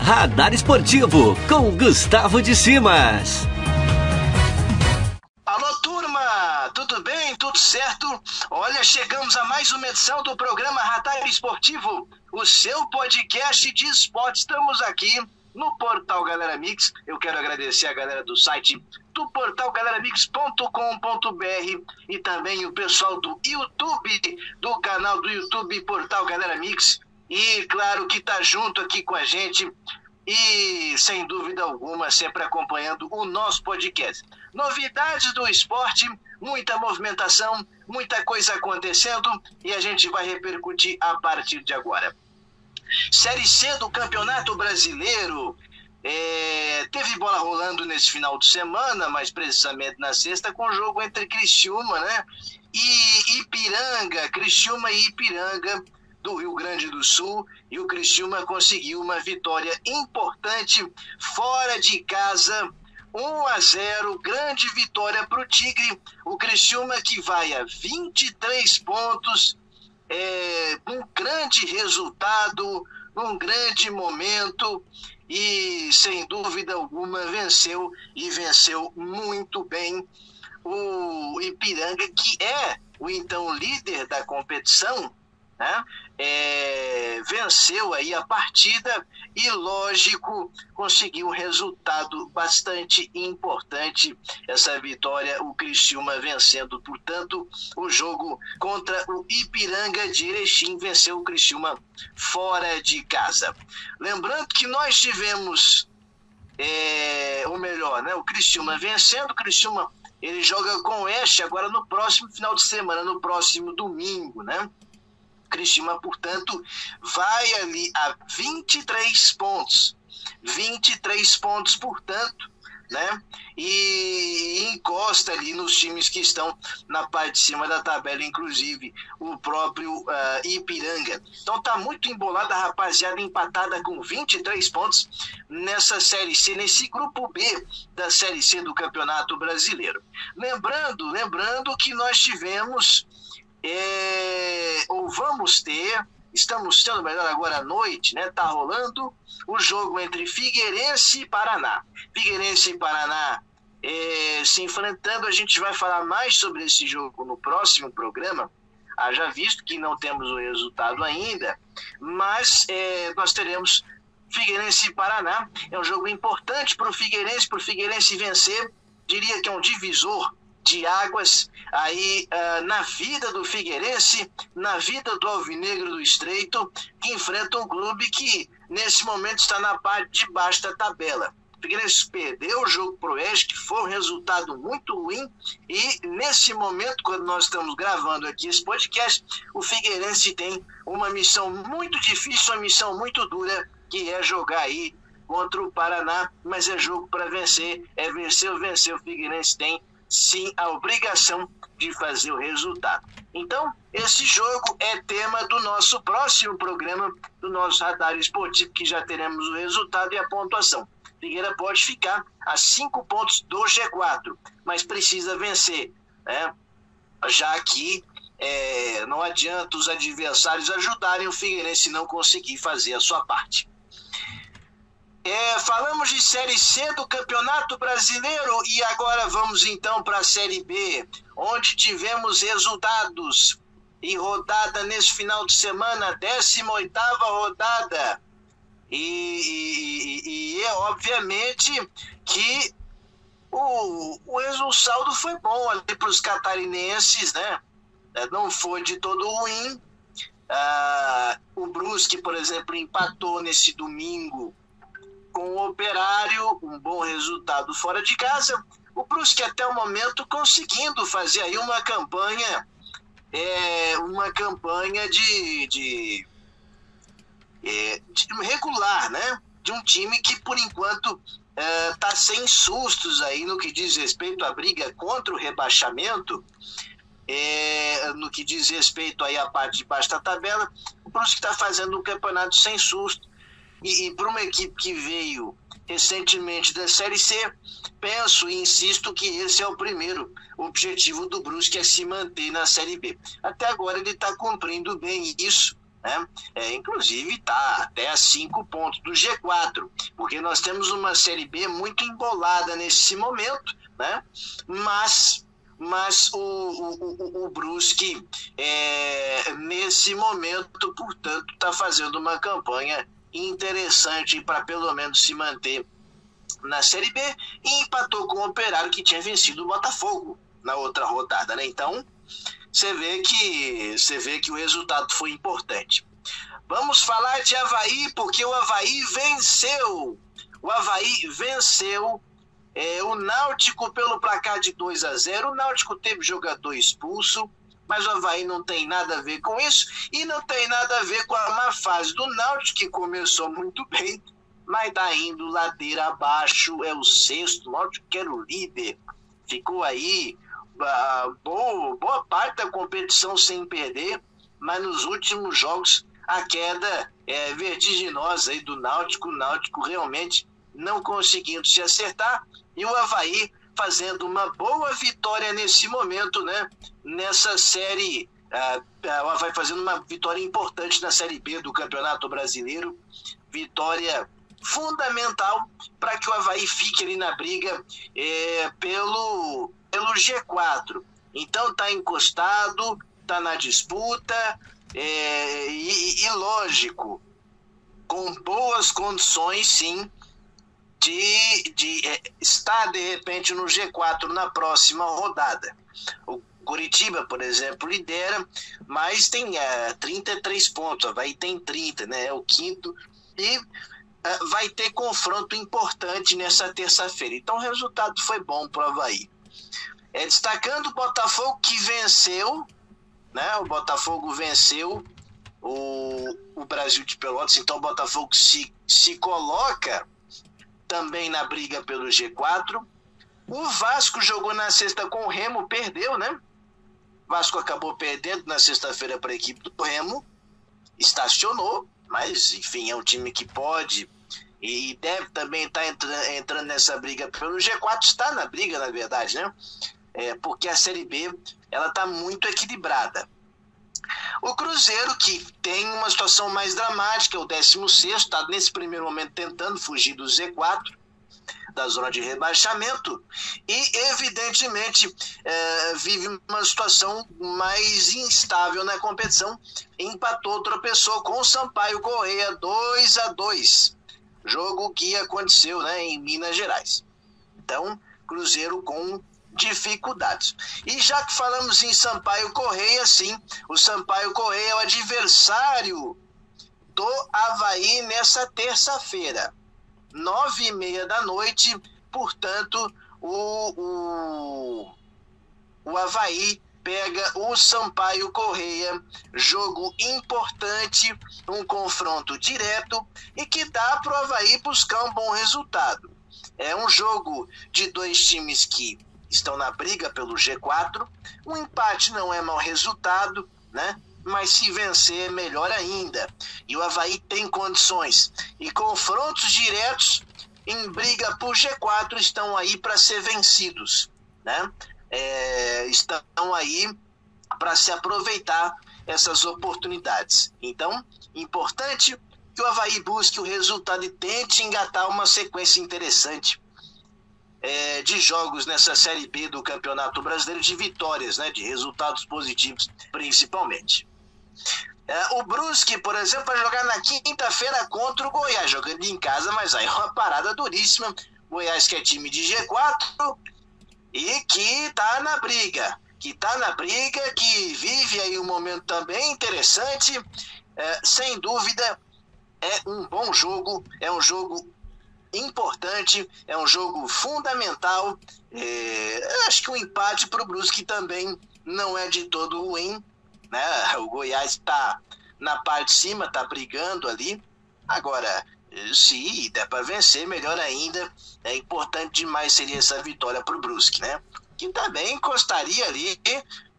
Radar Esportivo, com Gustavo de Simas. Alô, turma! Tudo bem? Tudo certo? Olha, chegamos a mais uma edição do programa Radar Esportivo, o seu podcast de esporte. Estamos aqui no Portal Galera Mix. Eu quero agradecer a galera do site do portal galeramix.com.br e também o pessoal do YouTube, do canal do YouTube Portal Galera Mix. E claro que tá junto aqui com a gente e, sem dúvida alguma, sempre acompanhando o nosso podcast. Novidades do esporte, muita movimentação, muita coisa acontecendo e a gente vai repercutir a partir de agora. Série C do Campeonato Brasileiro. Teve bola rolando nesse final de semana, mais precisamente na sexta, com o jogo entre Criciúma, né, e Ipiranga, Criciúma e Ipiranga, do Rio Grande do Sul, e o Criciúma conseguiu uma vitória importante fora de casa, 1-0, grande vitória para o Tigre. O Criciúma que vai a 23 pontos, um grande resultado, num grande momento, e sem dúvida alguma venceu, e venceu muito bem o Ipiranga, que é o então líder da competição, né? Venceu aí a partida e, lógico, conseguiu um resultado bastante importante, essa vitória, o Criciúma vencendo, portanto, o jogo contra o Ipiranga de Erechim, venceu o Criciúma fora de casa. Lembrando que nós tivemos, ou melhor, né, o Criciúma vencendo, o Criciúma ele joga com o Oeste agora no próximo final de semana, no próximo domingo, né? Criciúma, portanto, vai ali a 23 pontos. 23 pontos, portanto, né? E encosta ali nos times que estão na parte de cima da tabela, inclusive o próprio Ipiranga. Então tá muito embolada a rapaziada, empatada com 23 pontos nessa Série C, nesse grupo B da Série C do Campeonato Brasileiro. Lembrando que nós tivemos... ou vamos ter, estamos tendo, melhor, agora à noite, né? Tá rolando o jogo entre Figueirense e Paraná. Figueirense e Paraná se enfrentando. A gente vai falar mais sobre esse jogo no próximo programa, haja visto que não temos o resultado ainda, mas nós teremos Figueirense e Paraná. É um jogo importante para o Figueirense vencer, diria que é um divisor de águas aí na vida do Figueirense, na vida do Alvinegro do Estreito, que enfrenta um clube que nesse momento está na parte de baixo da tabela. O Figueirense perdeu o jogo pro Oeste, que foi um resultado muito ruim, e nesse momento, quando nós estamos gravando aqui esse podcast, o Figueirense tem uma missão muito difícil, uma missão muito dura, que é jogar aí contra o Paraná, mas é jogo para vencer, vencer ou vencer. O Figueirense tem sim a obrigação de fazer o resultado. Então, esse jogo é tema do nosso próximo programa, do nosso Radar Esportivo, que já teremos o resultado e a pontuação. Figueira pode ficar a 5 pontos do G4, mas precisa vencer, né? Já que não adianta os adversários ajudarem o Figueirense não conseguir fazer a sua parte. Falamos de Série C do Campeonato Brasileiro e agora vamos então para a Série B, onde tivemos resultados e rodada nesse final de semana, 18ª rodada. E obviamente que o saldo foi bom ali para os catarinenses, né? Não foi de todo ruim. O Brusque, por exemplo, empatou nesse domingo com o Operário, um bom resultado fora de casa. O Brusque até o momento conseguindo fazer aí uma campanha de regular, né? De um time que por enquanto está sem sustos aí no que diz respeito à briga contra o rebaixamento, no que diz respeito aí à parte de baixo da tabela. O Brusque está fazendo um campeonato sem susto. E para uma equipe que veio recentemente da Série C, penso e insisto que esse é o primeiro objetivo do Brusque, é se manter na Série B. Até agora ele está cumprindo bem isso, né? Inclusive está até a 5 pontos do G4. porque nós temos uma Série B muito embolada nesse momento, né? Mas o Brusque, nesse momento, portanto, está fazendo uma campanha interessante para pelo menos se manter na Série B, e empatou com o Operário, que tinha vencido o Botafogo na outra rodada, né? Então, você vê que o resultado foi importante. Vamos falar de Avaí, porque o Avaí venceu. O Avaí venceu o Náutico pelo placar de 2-0. O Náutico teve jogador expulso, mas o Avaí não tem nada a ver com isso, e não tem nada a ver com a má fase do Náutico, que começou muito bem, mas está indo ladeira abaixo. É o sexto, o Náutico que era o líder, ficou aí boa parte da competição sem perder, mas nos últimos jogos a queda é vertiginosa aí do Náutico. O Náutico realmente não conseguindo se acertar, e o Avaí fazendo uma boa vitória nesse momento, né? Nessa série, o Avaí fazendo uma vitória importante na Série B do Campeonato Brasileiro, vitória fundamental para que o Avaí fique ali na briga pelo G4. Então está encostado, está na disputa, e lógico, com boas condições sim de estar de repente no G4 na próxima rodada. O Coritiba, por exemplo, lidera, mas tem 33 pontos, o Avaí tem 30, né? É o quinto, e vai ter confronto importante nessa terça-feira. Então o resultado foi bom para o Avaí. Destacando o Botafogo, que venceu, né? O Botafogo venceu o Brasil de Pelotas, então o Botafogo se coloca também na briga pelo G4. O Vasco jogou na sexta com o Remo, perdeu, né? O Vasco acabou perdendo na sexta-feira para a equipe do Remo, estacionou, mas enfim, é um time que pode e deve também estar entrando nessa briga pelo G4, está na briga, na verdade, né? Porque a Série B ela está muito equilibrada. O Cruzeiro, que tem uma situação mais dramática, é o 16º, está nesse primeiro momento tentando fugir do Z4, da zona de rebaixamento, e evidentemente vive uma situação mais instável na competição. Empatou, tropeçou com o Sampaio Corrêa 2-2, jogo que aconteceu, né, em Minas Gerais. Então, Cruzeiro com dificuldades. E já que falamos em Sampaio Corrêa, sim, o Sampaio Corrêa é o adversário do Avaí nessa terça-feira, 9h30 da noite. Portanto, o Avaí pega o Sampaio Corrêa, jogo importante, um confronto direto e que dá para o Avaí buscar um bom resultado. É um jogo de dois times que estão na briga pelo G4. Um empate não é mau resultado, né? Mas se vencer é melhor ainda. E o Avaí tem condições. E confrontos diretos em briga por G4 estão aí para ser vencidos, né? Estão aí para se aproveitar essas oportunidades. Então, importante que o Avaí busque o resultado e tente engatar uma sequência interessante de jogos nessa Série B do Campeonato Brasileiro, de vitórias, né, de resultados positivos principalmente. O Brusque, por exemplo, vai jogar na quinta-feira contra o Goiás, jogando em casa, mas aí é uma parada duríssima. Goiás, que é time de G4 e que está na briga, que vive aí um momento também interessante. Sem dúvida, é um bom jogo, é um jogo importante, é um jogo fundamental. Acho que o empate para o Brusque também não é de todo ruim, né? O Goiás está na parte de cima, está brigando ali. Agora, se der para vencer, melhor ainda. É importante demais seria essa vitória para o Brusque, né? Que também encostaria ali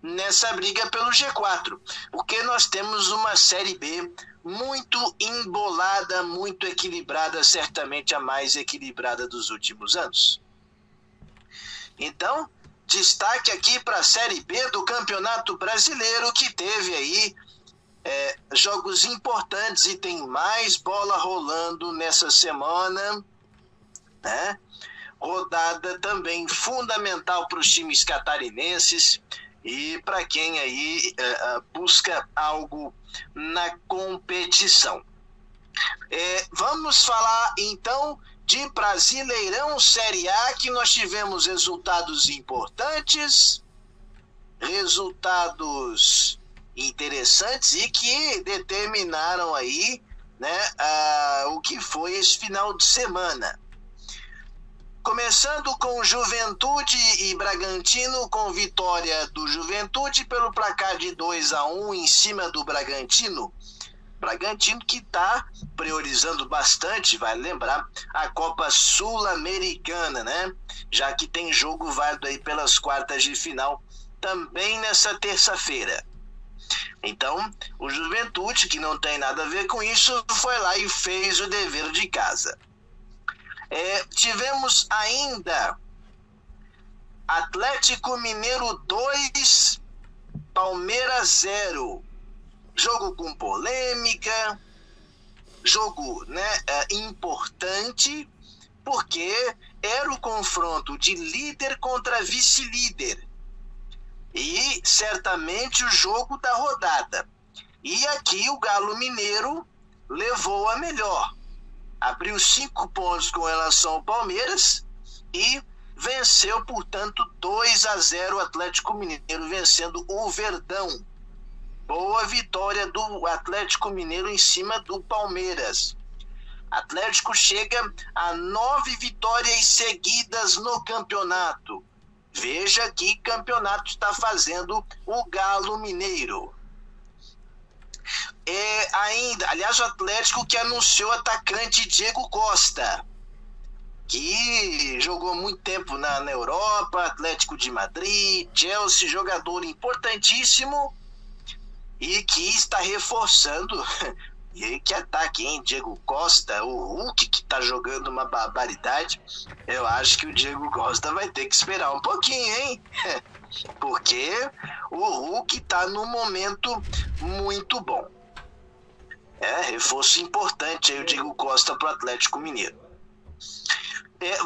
nessa briga pelo G4, porque nós temos uma Série B muito embolada, muito equilibrada, certamente a mais equilibrada dos últimos anos. Então, destaque aqui para a Série B do Campeonato Brasileiro, que teve aí jogos importantes e tem mais bola rolando nessa semana. né? Rodada também fundamental para os times catarinenses e para quem aí busca algo na competição. Vamos falar então de Brasileirão Série A, que nós tivemos resultados importantes, resultados interessantes e que determinaram aí, né, o que foi esse final de semana. Começando com Juventude e Bragantino, com vitória do Juventude pelo placar de 2-1 em cima do Bragantino. Bragantino que está priorizando bastante, vai lembrar, a Copa Sul-Americana, né? Já que tem jogo válido aí pelas quartas de final também nessa terça-feira. Então, o Juventude, que não tem nada a ver com isso, foi lá e fez o dever de casa. Tivemos ainda Atlético Mineiro 2, Palmeiras 0. Jogo com polêmica, jogo, né, importante, porque era o confronto de líder contra vice-líder. E certamente o jogo da rodada. E aqui o Galo Mineiro levou a melhor. Abriu 5 pontos com relação ao Palmeiras e venceu, portanto, 2-0 o Atlético Mineiro, vencendo o Verdão. Boa vitória do Atlético Mineiro em cima do Palmeiras. Atlético chega a 9 vitórias seguidas no campeonato. Veja que campeonato está fazendo o Galo Mineiro. Aliás, o Atlético que anunciou o atacante Diego Costa, que jogou muito tempo na Europa, Atlético de Madrid, Chelsea, jogador importantíssimo e que está reforçando. E que ataque, hein? Diego Costa, o Hulk que está jogando uma barbaridade. Eu acho que o Diego Costa vai ter que esperar um pouquinho, hein? Porque o Hulk está num momento muito bom. Reforço importante aí o Diego Costa para o Atlético Mineiro.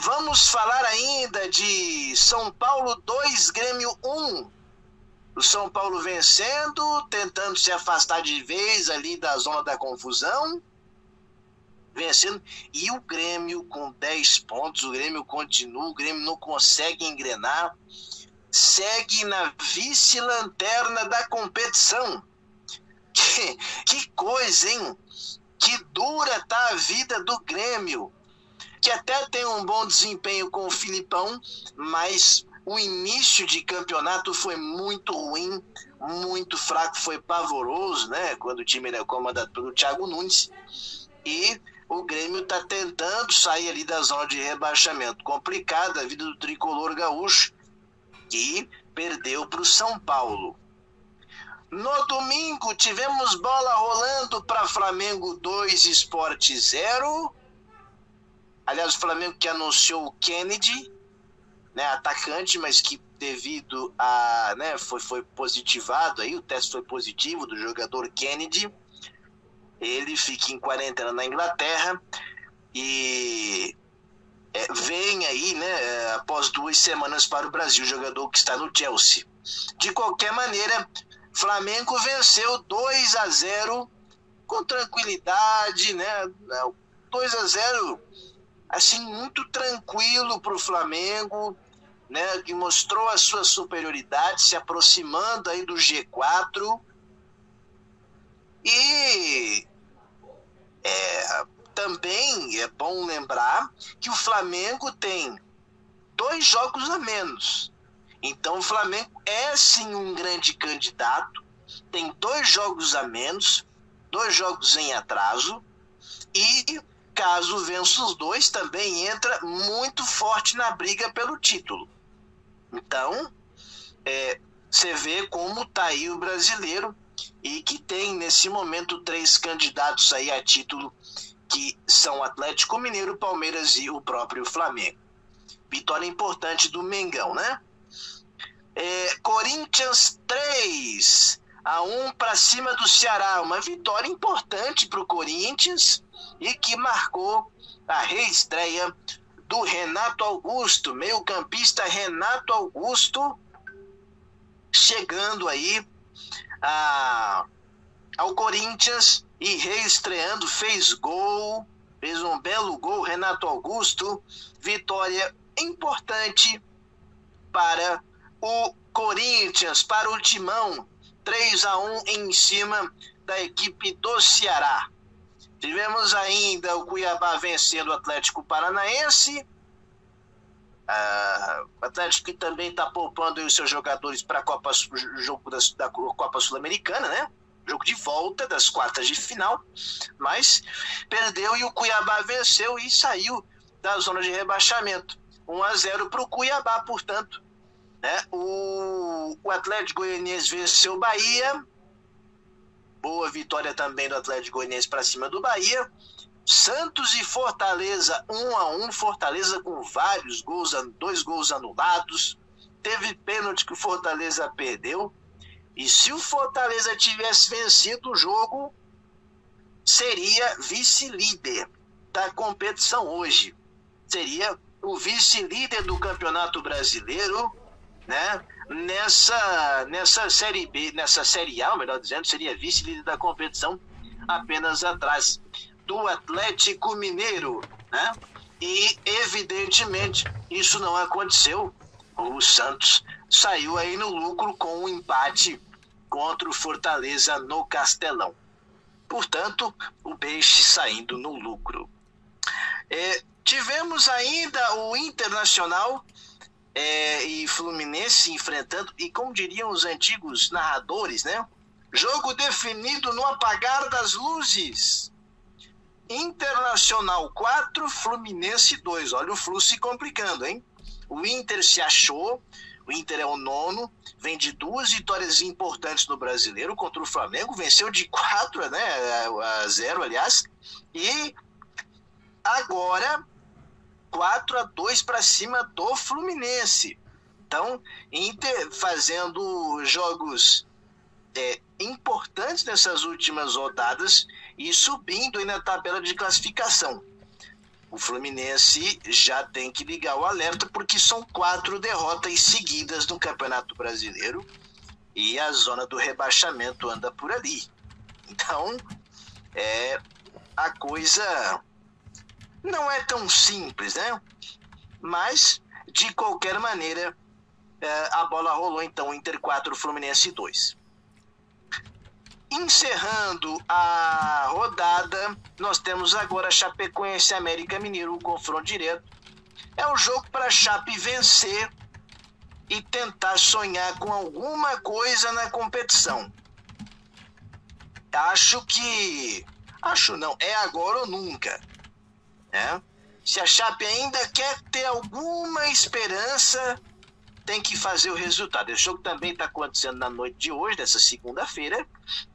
Vamos falar ainda de São Paulo 2, Grêmio 1. O São Paulo vencendo, tentando se afastar de vez ali da zona da confusão, vencendo, e o Grêmio com 10 pontos, o Grêmio continua, o Grêmio não consegue engrenar, segue na vice-lanterna da competição. Que coisa, hein? Que dura tá a vida do Grêmio, que até tem um bom desempenho com o Filipão, mas o início de campeonato foi muito ruim, muito fraco, foi pavoroso, né? Quando o time era comandado pelo Thiago Nunes, e o Grêmio está tentando sair ali da zona de rebaixamento. Complicada a vida do tricolor gaúcho, que perdeu para o São Paulo. No domingo tivemos bola rolando para Flamengo 2, Sport 0. Aliás, o Flamengo que anunciou o Kennedy, né, atacante, mas que devido a, né, foi positivado aí, o teste foi positivo do jogador Kennedy. Ele fica em quarentena na Inglaterra e vem aí, né, após 2 semanas para o Brasil, jogador que está no Chelsea. De qualquer maneira, Flamengo venceu 2-0 com tranquilidade, né? 2-0 assim, muito tranquilo para o Flamengo, né? Que mostrou a sua superioridade, se aproximando aí do G4. E também é bom lembrar que o Flamengo tem 2 jogos a menos. Então o Flamengo é sim um grande candidato, tem 2 jogos a menos, 2 jogos em atraso, e caso vença os 2, também entra muito forte na briga pelo título. Então, você vê como está aí o brasileiro, e que tem nesse momento 3 candidatos aí a título, que são Atlético Mineiro, Palmeiras e o próprio Flamengo. Vitória importante do Mengão, né? Corinthians 3-1 para cima do Ceará, uma vitória importante para o Corinthians e que marcou a reestreia do Renato Augusto, meio-campista Renato Augusto, chegando aí ao Corinthians e reestreando, fez um belo gol, Renato Augusto, vitória importante para o Corinthians, para o Timão, 3-1 em cima da equipe do Ceará. Tivemos ainda o Cuiabá vencendo o Atlético Paranaense, o Atlético que também está poupando os seus jogadores para o jogo da Copa Sul-Americana, né? Jogo de volta das quartas de final, mas perdeu e o Cuiabá venceu e saiu da zona de rebaixamento. 1-0 para o Cuiabá, portanto, né? O Atlético Goianiense venceu o Bahia, boa vitória também do Atlético Goianiense para cima do Bahia. Santos e Fortaleza 1-1, Fortaleza com vários gols, 2 gols anulados, teve pênalti que o Fortaleza perdeu, e se o Fortaleza tivesse vencido o jogo, seria vice-líder da competição hoje, seria o vice-líder do Campeonato Brasileiro, né? Nessa Série B, nessa Série A, melhor dizendo, seria vice-líder da competição, apenas atrás do Atlético Mineiro, né? E evidentemente isso não aconteceu. O Santos saiu aí no lucro com um empate contra o Fortaleza no Castelão. Portanto, o Peixe saindo no lucro. Tivemos ainda o Internacional e Fluminense enfrentando, e como diriam os antigos narradores, né? Jogo definido no apagar das luzes. Internacional 4, Fluminense 2. Olha o Flu se complicando, hein? O Inter se achou, o Inter é o 9º, vem de 2 vitórias importantes no Brasileiro contra o Flamengo, venceu de 4-0, aliás, e agora 4-2 para cima do Fluminense. Então, Inter fazendo jogos importantes nessas últimas rodadas e subindo aí na tabela de classificação. O Fluminense já tem que ligar o alerta, porque são 4 derrotas seguidas no Campeonato Brasileiro e a zona do rebaixamento anda por ali. Então, a coisa não é tão simples, né? Mas, de qualquer maneira, a bola rolou, então, Inter 4, Fluminense 2. Encerrando a rodada, nós temos agora Chapecoense e América Mineiro, um confronto direto. É um jogo para a Chape vencer e tentar sonhar com alguma coisa na competição. Acho não, é agora ou nunca. Se a Chape ainda quer ter alguma esperança, tem que fazer o resultado. Esse jogo também está acontecendo na noite de hoje, dessa segunda-feira,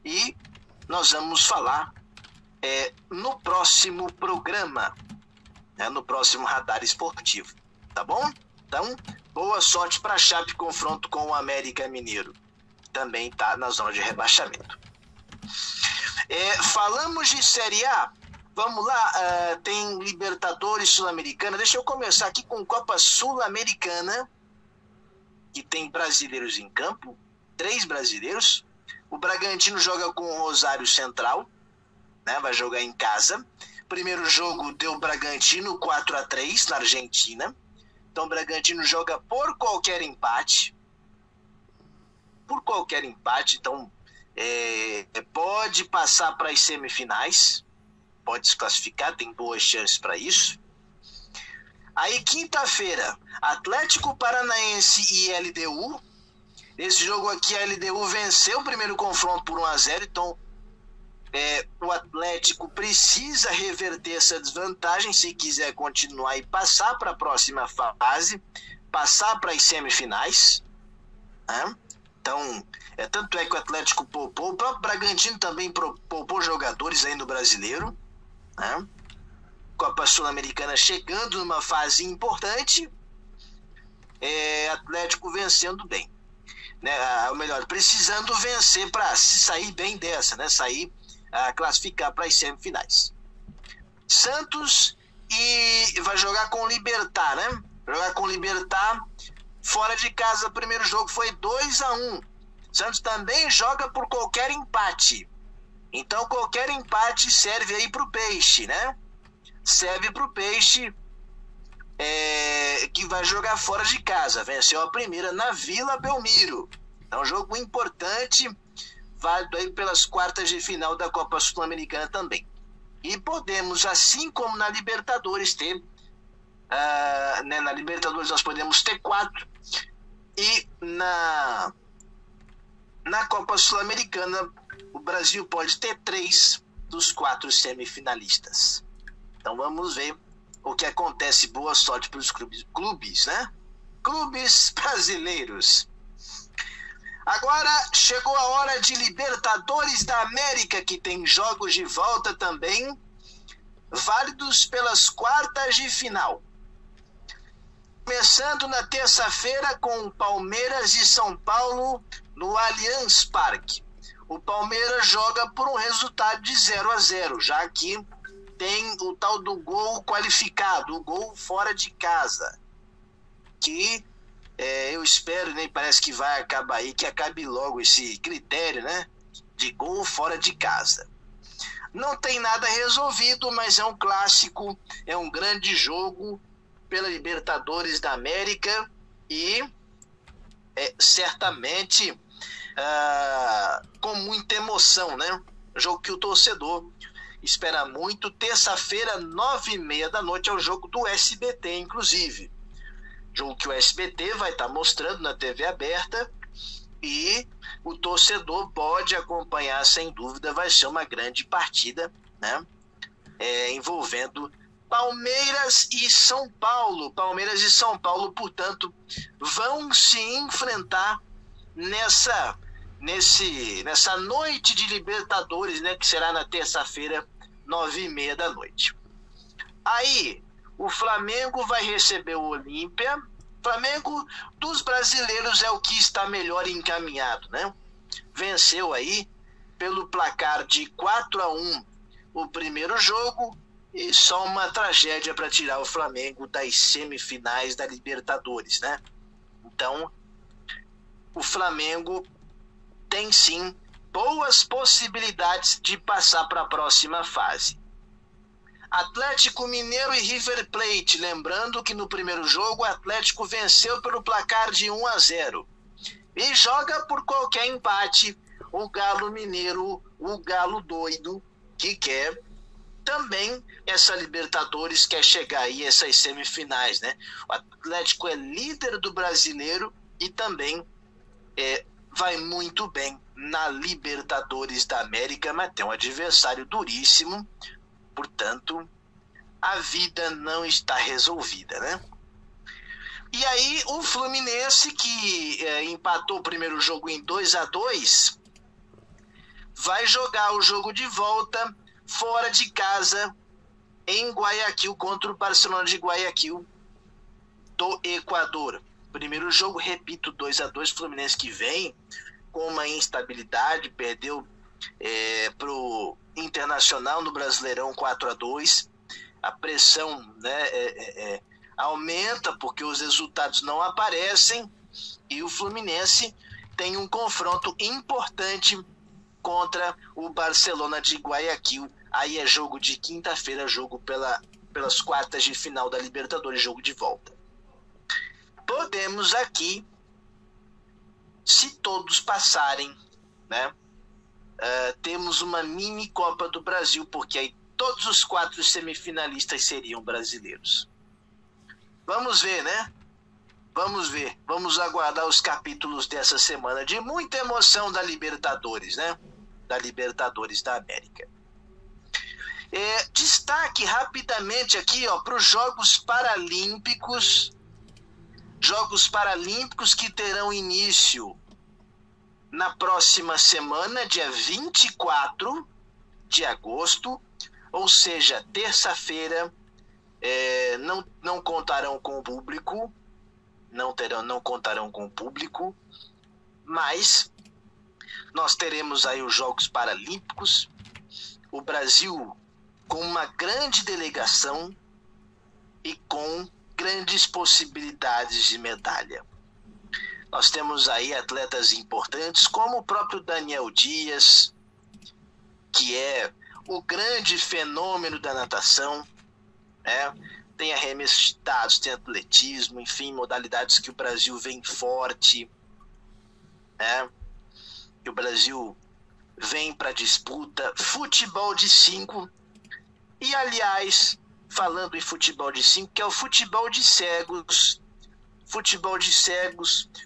e nós vamos falar no próximo programa, no próximo Radar Esportivo, tá bom? Então, boa sorte para a Chape, confronto com o América Mineiro, também está na zona de rebaixamento. Falamos de Série A, vamos lá, tem Libertadores Sul-Americana. Deixa eu começar aqui com Copa Sul-Americana, que tem brasileiros em campo, 3 brasileiros. O Bragantino joga com o Rosário Central, né? Vai jogar em casa. Primeiro jogo deu Bragantino 4-3 na Argentina. Então o Bragantino joga por qualquer empate. Então pode passar para as semifinais, pode se classificar, tem boas chances para isso. Aí quinta-feira, Atlético Paranaense e LDU. Esse jogo aqui, a LDU venceu o primeiro confronto por 1-0, então o Atlético precisa reverter essa desvantagem se quiser continuar e passar para a próxima fase, passar para as semifinais, né? Então, tanto é que o Atlético poupou, o próprio Bragantino também poupou jogadores aí no Brasileiro, né? Copa Sul-Americana chegando numa fase importante, Atlético vencendo bem, né? Ou melhor, precisando vencer para sair bem dessa, né? Classificar para as semifinais. Santos e vai jogar com o Libertad, né? Jogar com o Libertad fora de casa. O primeiro jogo foi 2-1. Santos também joga por qualquer empate. Então qualquer empate serve aí para o Peixe, né? Serve para o Peixe, que vai jogar fora de casa. Venceu a primeira na Vila Belmiro. É um jogo importante, válido aí pelas quartas de final da Copa Sul-Americana também. E podemos, assim como na Libertadores, ter na Libertadores nós podemos ter 4, e na Copa Sul-Americana o Brasil pode ter 3 dos 4 semifinalistas. Então vamos ver o que acontece. Boa sorte para os clubes, né? Clubes brasileiros. Agora chegou a hora de Libertadores da América, que tem jogos de volta também, válidos pelas quartas de final. Começando na terça-feira com Palmeiras e São Paulo no Allianz Parque. O Palmeiras joga por um resultado de 0-0, já que tem o tal do gol qualificado, o gol fora de casa, que eu espero, nem parece que vai acabar aí, que acabe logo esse critério, né, de gol fora de casa. Não tem nada resolvido, mas é um clássico, é um grande jogo pela Libertadores da América e certamente com muita emoção, né? Jogo que o torcedor espera muito. Terça-feira, 9h30 da noite, é o jogo do SBT, inclusive. Jogo que o SBT vai estar mostrando na TV aberta e o torcedor pode acompanhar, sem dúvida. Vai ser uma grande partida, né? Envolvendo Palmeiras e São Paulo. Palmeiras e São Paulo, portanto, vão se enfrentar nessa noite de Libertadores, né, que será na terça-feira, 9h30 da noite. Aí o Flamengo vai receber o Olímpia. Flamengo dos brasileiros é o que está melhor encaminhado, né? Venceu aí pelo placar de 4-1 o primeiro jogo, e só uma tragédia para tirar o Flamengo das semifinais da Libertadores, né? Então o Flamengo tem sim boas possibilidades de passar para a próxima fase. Atlético Mineiro e River Plate, lembrando que no primeiro jogo o Atlético venceu pelo placar de 1-0 e joga por qualquer empate o Galo Mineiro, o Galo doido, que quer também essa Libertadores, quer chegar aí a essas semifinais, né? O Atlético é líder do Brasileiro e também vai muito bem na Libertadores da América, mas tem um adversário duríssimo. Portanto, a vida não está resolvida, né? E aí o Fluminense, que empatou o primeiro jogo em 2-2, vai jogar o jogo de volta fora de casa em Guayaquil contra o Barcelona de Guayaquil do Equador. Primeiro jogo, repito, 2-2, Fluminense que vem com uma instabilidade, perdeu pro Internacional no Brasileirão 4-2. A pressão, né, aumenta porque os resultados não aparecem e o Fluminense tem um confronto importante contra o Barcelona de Guayaquil. Aí é jogo de quinta-feira, jogo pelas quartas de final da Libertadores, jogo de volta. Podemos aqui, se todos passarem, né, temos uma mini Copa do Brasil, porque aí todos os 4 semifinalistas seriam brasileiros. Vamos ver, né? Vamos ver. Vamos aguardar os capítulos dessa semana de muita emoção da Libertadores, né? Da Libertadores da América. Destaque rapidamente aqui, para os Jogos Paralímpicos. Jogos Paralímpicos que terão início na próxima semana, dia 24 de agosto, ou seja, terça-feira. Não contarão com o público, não contarão com o público, mas nós teremos aí os Jogos Paralímpicos, o Brasil com uma grande delegação, e com grandes possibilidades de medalha. Nós temos aí atletas importantes como o próprio Daniel Dias, que é o grande fenômeno da natação, né? Tem arremessados, tem atletismo, enfim, modalidades que o Brasil vem forte, né? Que o Brasil vem para disputa. Futebol de 5, e aliás, falando em futebol de 5, que é o futebol de cegos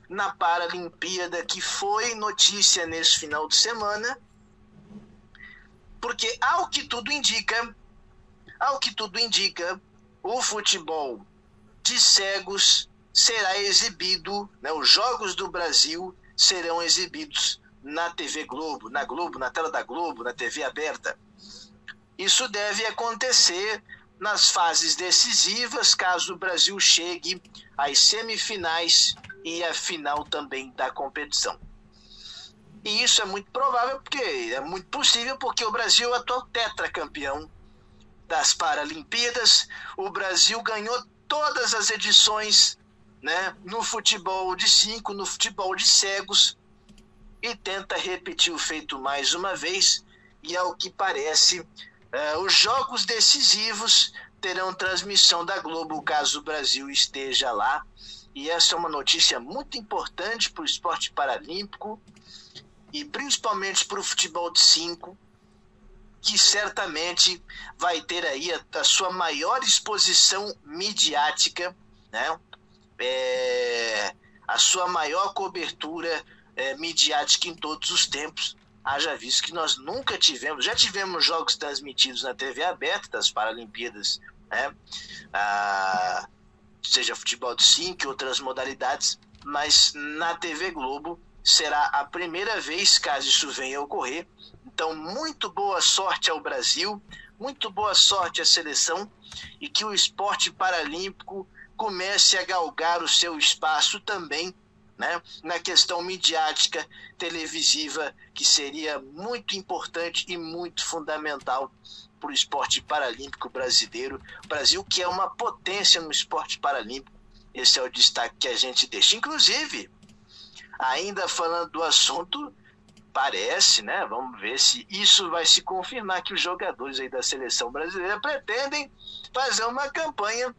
na Paralimpíada, que foi notícia nesse final de semana, porque ao que tudo indica, o futebol de cegos será exibido, né, os Jogos do Brasil serão exibidos na TV Globo, na tela da Globo, na TV aberta. Isso deve acontecer nas fases decisivas, caso o Brasil chegue às semifinais e à final também da competição. E isso é muito provável, é muito possível, porque o Brasil é o atual tetracampeão das Paralimpíadas. O Brasil ganhou todas as edições, né, no futebol de 5, no futebol de cegos, e tenta repetir o feito mais uma vez. E ao que parece, os jogos decisivos terão transmissão da Globo, caso o Brasil esteja lá. E essa é uma notícia muito importante para o esporte paralímpico, e principalmente para o futebol de 5, que certamente vai ter aí a sua maior exposição midiática, né? A sua maior cobertura midiática em todos os tempos. Haja visto que nós nunca tivemos, já tivemos jogos transmitidos na TV aberta das Paralimpíadas, né? Seja futebol de 5 e outras modalidades, mas na TV Globo será a primeira vez, caso isso venha a ocorrer. Então, muito boa sorte ao Brasil, muito boa sorte à seleção, e que o esporte paralímpico comece a galgar o seu espaço também, né, na questão midiática televisiva, que seria muito importante e muito fundamental para o esporte paralímpico brasileiro. O Brasil, que é uma potência no esporte paralímpico, esse é o destaque que a gente deixa. Inclusive, ainda falando do assunto, parece, né? Vamos ver se isso vai se confirmar, que os jogadores aí da seleção brasileira pretendem fazer uma campanha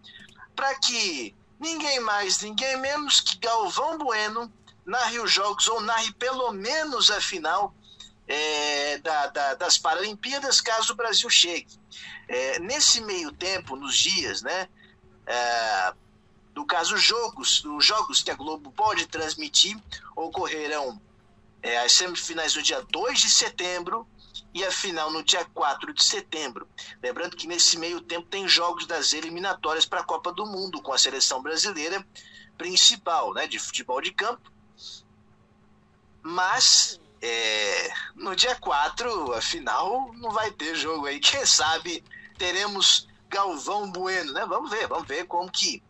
para que ninguém mais, ninguém menos que Galvão Bueno narre os jogos, ou narre pelo menos a final das Paralimpíadas, caso o Brasil chegue. Nesse meio tempo, nos dias, né? No caso, os jogos que a Globo pode transmitir ocorrerão as semifinais no dia 2 de setembro e a final no dia 4 de setembro. Lembrando que nesse meio tempo tem jogos das eliminatórias para a Copa do Mundo, com a seleção brasileira principal, né, de futebol de campo. Mas no dia 4, a final, não vai ter jogo aí. Quem sabe teremos Galvão Bueno, né? Vamos ver como que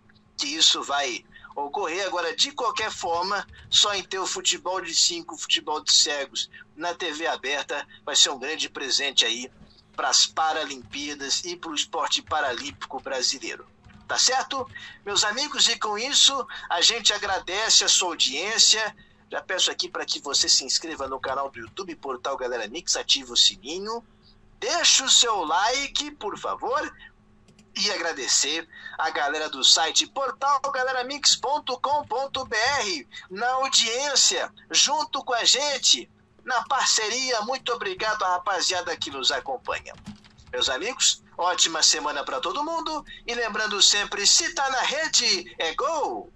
isso vai ocorrer. Agora, de qualquer forma, só em ter o futebol de 5, futebol de cegos na TV aberta vai ser um grande presente aí para as Paralimpíadas e para o esporte paralímpico brasileiro. Tá certo? Meus amigos, e com isso a gente agradece a sua audiência. Já peço aqui para que você se inscreva no canal do YouTube Portal Galera Mix, ative o sininho, deixe o seu like, por favor, e agradecer a galera do site portalgaleramix.com.br na audiência, junto com a gente, na parceria. Muito obrigado à rapaziada que nos acompanha. Meus amigos, ótima semana para todo mundo, e lembrando sempre, se tá na rede, é gol!